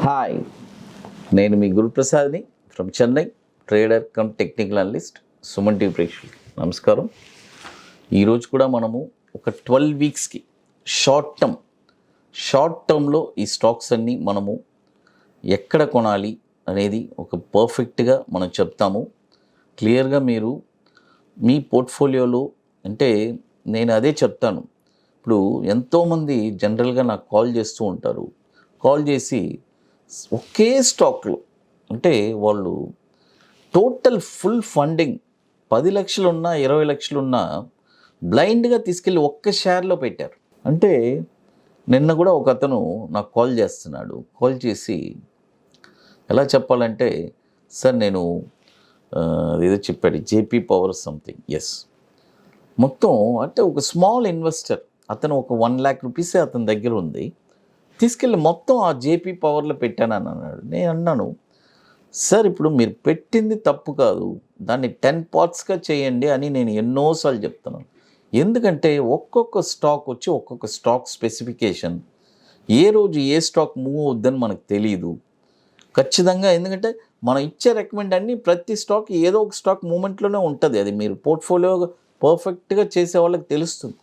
Hi, నేను మీ గురుప్రసాద్ని from Chennai, trader cum technical analyst. Suman TV ప్రేక్షకులకి నమస్కారం. ఈరోజు కూడా మనము ఒక 12 వీక్స్కి షార్ట్ టర్మ్లో ఈ స్టాక్స్ అన్నీ మనము ఎక్కడ కొనాలి అనేది ఒక పర్ఫెక్ట్గా మనం చెప్తాము. క్లియర్గా మీరు మీ పోర్ట్ఫోలియోలో అంటే నేను అదే చెప్తాను. ఇప్పుడు ఎంతోమంది జనరల్గా నాకు కాల్ చేస్తూ ఉంటారు. కాల్ చేసి ఒకే స్టాక్లో అంటే వాళ్ళు టోటల్ ఫుల్ ఫండింగ్ 10 లక్షలున్నా 20 లక్షలున్నా బ్లైండ్గా తీసుకెళ్ళి ఒక్క షేర్లో పెట్టారు. అంటే నిన్న కూడా ఒక అతను నాకు కాల్ చేస్తున్నాడు. కాల్ చేసి ఎలా చెప్పాలంటే, సార్ నేను ఏదో చెప్పాడు, జేపీ పవర్ సంథింగ్. ఎస్, మొత్తం అంటే ఒక స్మాల్ ఇన్వెస్టర్ అతను ఒక 1 lakh రూపీసే అతని దగ్గర ఉంది. తీసుకెళ్ళి మొత్తం ఆ జేపీ పవర్లో పెట్టానని అన్నాడు. నేను అన్నాను, సార్ ఇప్పుడు మీరు పెట్టింది తప్పు కాదు, దాన్ని 10 పార్ట్స్గా చేయండి అని నేను ఎన్నోసార్లు చెప్తున్నాను. ఎందుకంటే ఒక్కొక్క స్టాక్ వచ్చి ఒక్కొక్క స్టాక్ స్పెసిఫికేషన్, ఏ రోజు ఏ స్టాక్ మూవ్ అవుద్దని మనకు తెలియదు ఖచ్చితంగా. ఎందుకంటే మనం ఇచ్చే రికమెండ్ అన్నీ ప్రతి స్టాక్ ఏదో ఒక స్టాక్ మూమెంట్లోనే ఉంటుంది. అది మీరు పోర్ట్ఫోలియో పర్ఫెక్ట్గా చేసే వాళ్ళకి తెలుస్తుంది.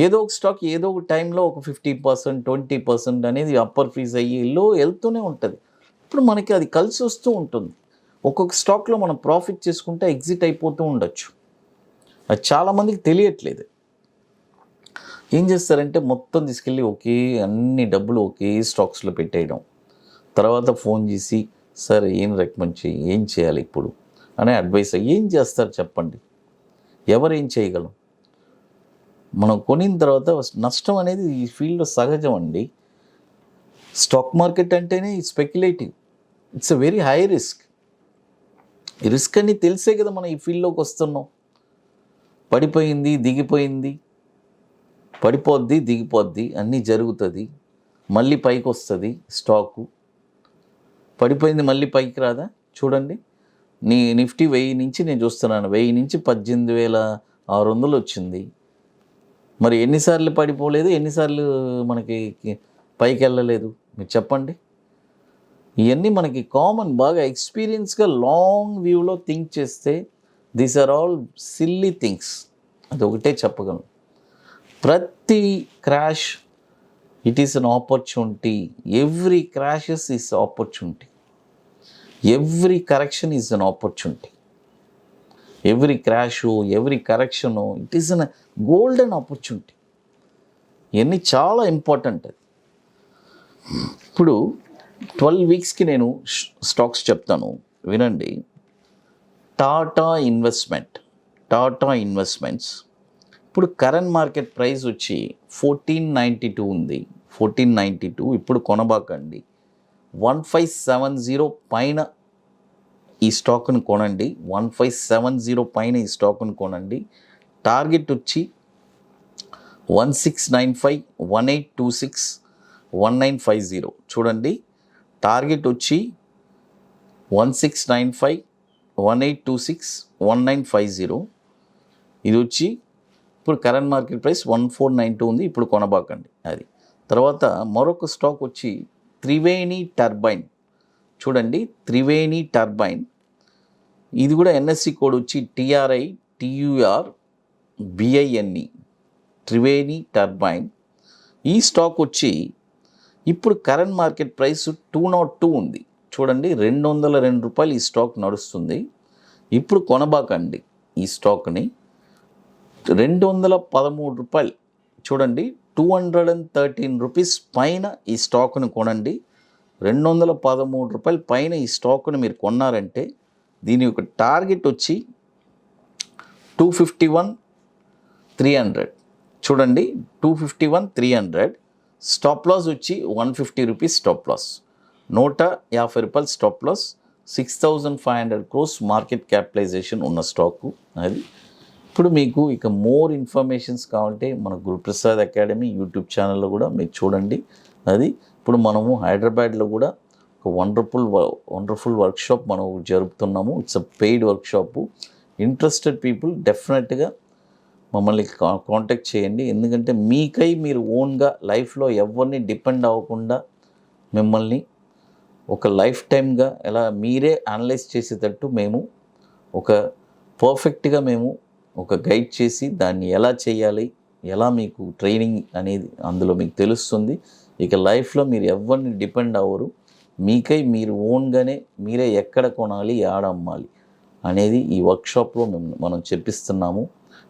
ఏదో ఒక స్టాక్ ఏదో ఒక టైంలో ఒక 50%, 20% అనేది అప్పర్ ఫ్రీజ్ అయ్యి వెళ్తూనే ఉంటుంది. ఇప్పుడు మనకి అది కలిసి వస్తూ ఉంటుంది. ఒక్కొక్క స్టాక్లో మనం ప్రాఫిట్ చేసుకుంటే ఎగ్జిట్ అయిపోతూ ఉండొచ్చు. అది చాలామందికి తెలియట్లేదు. ఏం చేస్తారంటే మొత్తం తీసుకెళ్ళి అన్ని డబ్బులు ఒకే స్టాక్స్లో పెట్టేయడం. తర్వాత ఫోన్ చేసి, సార్ ఏం రికమెండ్ ఏం చేయాలి ఇప్పుడు అనే అడ్వైస్. ఏం చేస్తారు చెప్పండి, ఎవరు ఏం చేయగలం? మనం కొనిన తర్వాత నష్టం అనేది ఈ ఫీల్డ్లో సహజం అండి. స్టాక్ మార్కెట్ అంటేనే speculative, it's a very high risk. ఈ రిస్క్ అని తెలిసే కదా మనం ఈ ఫీల్డ్లోకి వస్తున్నాం. పడిపోయింది, దిగిపోయింది, పడిపోద్ది, దిగిపోద్ది, అన్నీ జరుగుతుంది. మళ్ళీ పైకి వస్తుంది స్టాకు. పడిపోయింది మళ్ళీ పైకి రాదా? చూడండి, నిఫ్టీ 1000 నుంచి నేను చూస్తున్నాను, 1000 నుంచి 18,600 వచ్చింది. మరి ఎన్నిసార్లు పడిపోలేదు, ఎన్నిసార్లు మనకి పైకి వెళ్ళలేదు మీరు చెప్పండి. ఇవన్నీ మనకి కామన్. బాగా ఎక్స్పీరియన్స్గా లాంగ్ వ్యూలో థింక్ చేస్తే these are all silly things. అది ఒకటే చెప్పగలను. ప్రతి crash it is an opportunity. Every crashes is opportunity. Every correction is an opportunity. Every crash, every correction it is an golden opportunity. ఇవన్నీ చాలా ఇంపార్టెంట్. అది ఇప్పుడు 12 వీక్స్కి నేను స్టాక్స్ చెప్తాను, వినండి. టాటా ఇన్వెస్ట్మెంట్స్ ఇప్పుడు కరెంట్ మార్కెట్ ప్రైస్ వచ్చి 1492 ఉంది. 1492 ఇప్పుడు కొనబాకండి. 1570 పైన ఈ స్టాక్ను కొనండి. 1570 పైన ఈ స్టాక్ను కొనండి. టార్గెట్ వచ్చి 1695, 1826, 1950. చూడండి, టార్గెట్ వచ్చి 1695, 1826, 1950. ఇది వచ్చి ఇప్పుడు కరెంట్ మార్కెట్ ప్రైస్ 1492 ఉంది. ఇప్పుడు కొనబాకండి. అది తర్వాత మరొక స్టాక్ వచ్చి త్రివేణి టర్బైన్. చూడండి, త్రివేణి టర్బైన్, ఇది కూడా ఎన్ఎస్సి కోడ్ వచ్చి TRITURBINE, త్రివేణి టర్బైన్. ఈ స్టాక్ వచ్చి ఇప్పుడు కరెంట్ మార్కెట్ ప్రైస్ 202 ఉంది. చూడండి, 202 రూపాయలు ఈ స్టాక్ నడుస్తుంది. ఇప్పుడు కొనబాకండి ఈ స్టాక్ని. 213 రూపాయలు. చూడండి, 213 రూపీస్ పైన ఈ స్టాక్ను కొనండి. 213 రూపాయల పైన ఈ స్టాక్ను మీరు కొన్నారంటే దీని యొక్క టార్గెట్ వచ్చి 251, 300. చూడండి, 251, 300. స్టాప్ లాస్ వచ్చి 150 రూపీస్ స్టాప్ లాస్. 150 రూపాయలు stop loss. 6500 crores market capitalization ఉన్న స్టాకు అది. ఇప్పుడు మీకు ఇక మోర్ ఇన్ఫర్మేషన్స్ కావాలంటే మన గురుప్రసాద్ అకాడమీ యూట్యూబ్ ఛానల్లో కూడా మీరు చూడండి. అది ఇప్పుడు మనము హైదరాబాద్లో కూడా ఒక వండర్ఫుల్ వర్క్షాప్ మనం జరుపుతున్నాము. It's a paid workshop. Interested people డెఫినెట్గా మమ్మల్ని కాంటాక్ట్ చేయండి. ఎందుకంటే మీకై మీరు ఓన్గా లైఫ్లో ఎవరిని డిపెండ్ అవ్వకుండా మిమ్మల్ని ఒక లైఫ్ టైమ్గా ఎలా మీరే అనలైజ్ చేసేటట్టు మేము ఒక పర్ఫెక్ట్గా మేము ఒక గైడ్ చేసి దాన్ని ఎలా చేయాలి, ఎలా మీకు ట్రైనింగ్ అనేది అందులో మీకు తెలుస్తుంది. ఇక లైఫ్లో మీరు ఎవరిని డిపెండ్ అవ్వరు. మీకై మీరు ఓన్గానే మీరే ఎక్కడ కొనాలి, ఆడ అమ్మాలి అనేది ఈ వర్క్షాప్లో మనం చెప్పిస్తున్నాము.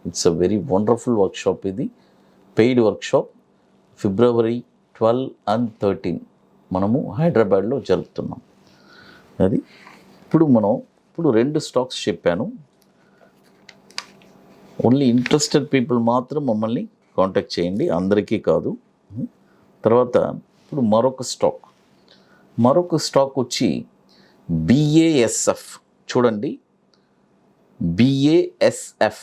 It's a very wonderful workshop. ఇది పెయిడ్ వర్క్షాప్. February 12 and 13 మనము హైదరాబాద్లో జరుపుతున్నాం. అది ఇప్పుడు ఇప్పుడు 2 స్టాక్స్ చెప్పాను. ఓన్లీ ఇంట్రెస్టెడ్ పీపుల్ మాత్రం మమ్మల్ని కాంటాక్ట్ చేయండి, అందరికీ కాదు. తర్వాత ఇప్పుడు మరొక స్టాక్ వచ్చి BASF. చూడండి, BASF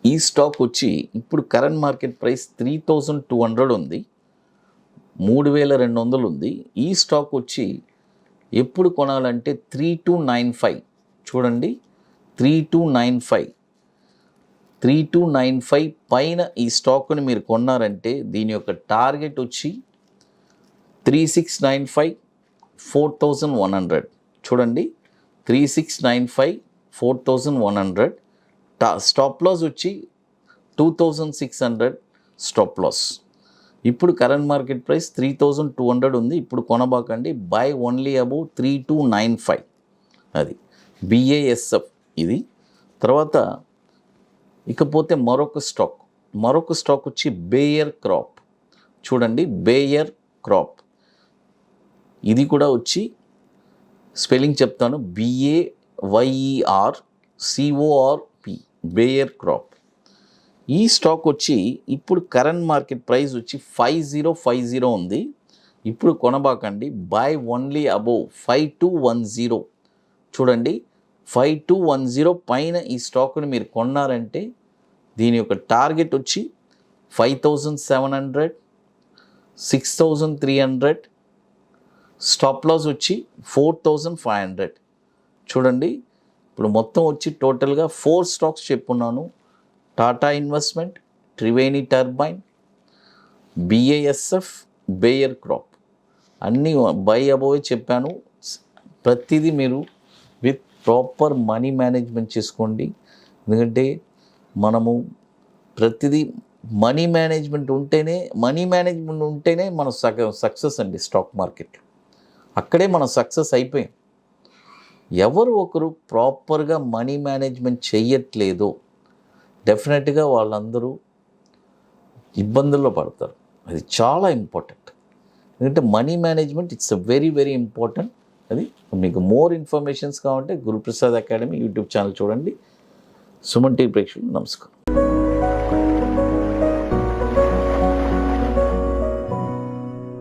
ఈ స్టాక్ వచ్చి ఇప్పుడు కరెంట్ మార్కెట్ ప్రైస్ 3200 ఉంది, 3200 ఉంది. ఈ స్టాక్ వచ్చి ఎప్పుడు కొనాలంటే 3295. చూడండి, 3295 పైన ఈ స్టాక్ని మీరు కొన్నారంటే దీని యొక్క టార్గెట్ వచ్చి 3695, 4100. చూడండి, 3695, 4100. స్టాప్ లాస్ వచ్చి 2600 స్టాప్ లాస్. ఇప్పుడు కరెంట్ మార్కెట్ ప్రైస్ 3200 ఉంది. ఇప్పుడు కొనబాకండి, బై ఓన్లీ అబౌవ్ 3295. అది BASF ఇది. తర్వాత ఇకపోతే మరొక స్టాక్ వచ్చి బేయర్ క్రాప్. చూడండి, బేయర్ క్రాప్ ఇది కూడా వచ్చి స్పెల్లింగ్ చెప్తాను, BAYERCORP, బేయర్ క్రాప్. ఈ స్టాక్ వచ్చి ఇప్పుడు కరెంట్ మార్కెట్ ప్రైస్ వచ్చి 5050 ఉంది. ఇప్పుడు కొనబాకండి, బై ఓన్లీ అబోవ్ 5210. చూడండి, 5210 పైన ఈ స్టాక్ని మీరు కొన్నారంటే దీని యొక్క టార్గెట్ వచ్చి 5700, 6300. స్టాప్ లాస్ వచ్చి 4500. చూడండి, ఇప్పుడు మొత్తం వచ్చి టోటల్గా 4 స్టాక్స్ చెప్పున్నాను. Tata investment, Triveni turbine, BASF, Bayer crop అన్నీ బై అబోవే చెప్పాను. ప్రతిదీ మీరు విత్ ప్రాపర్ మనీ మేనేజ్మెంట్ చేసుకోండి. ఎందుకంటే మనము ప్రతిదీ మనీ మేనేజ్మెంట్ ఉంటేనే మన సక్సెస్ అండి. స్టాక్ మార్కెట్లో అక్కడే మనం సక్సెస్ అయిపోయాం. ఎవరు ఒకరు ప్రాపర్గా మనీ మేనేజ్మెంట్ చెయ్యట్లేదో డెఫినెట్గా వాళ్ళందరూ ఇబ్బందుల్లో పడతారు. అది చాలా ఇంపార్టెంట్. ఎందుకంటే money management it's a very very important. అది మీకు మోర్ ఇన్ఫర్మేషన్స్ కావాలంటే గురుప్రసాద్ అకాడమీ యూట్యూబ్ ఛానల్ చూడండి. సుమన్ టీవీ ప్రేక్షకులకు నమస్కారం.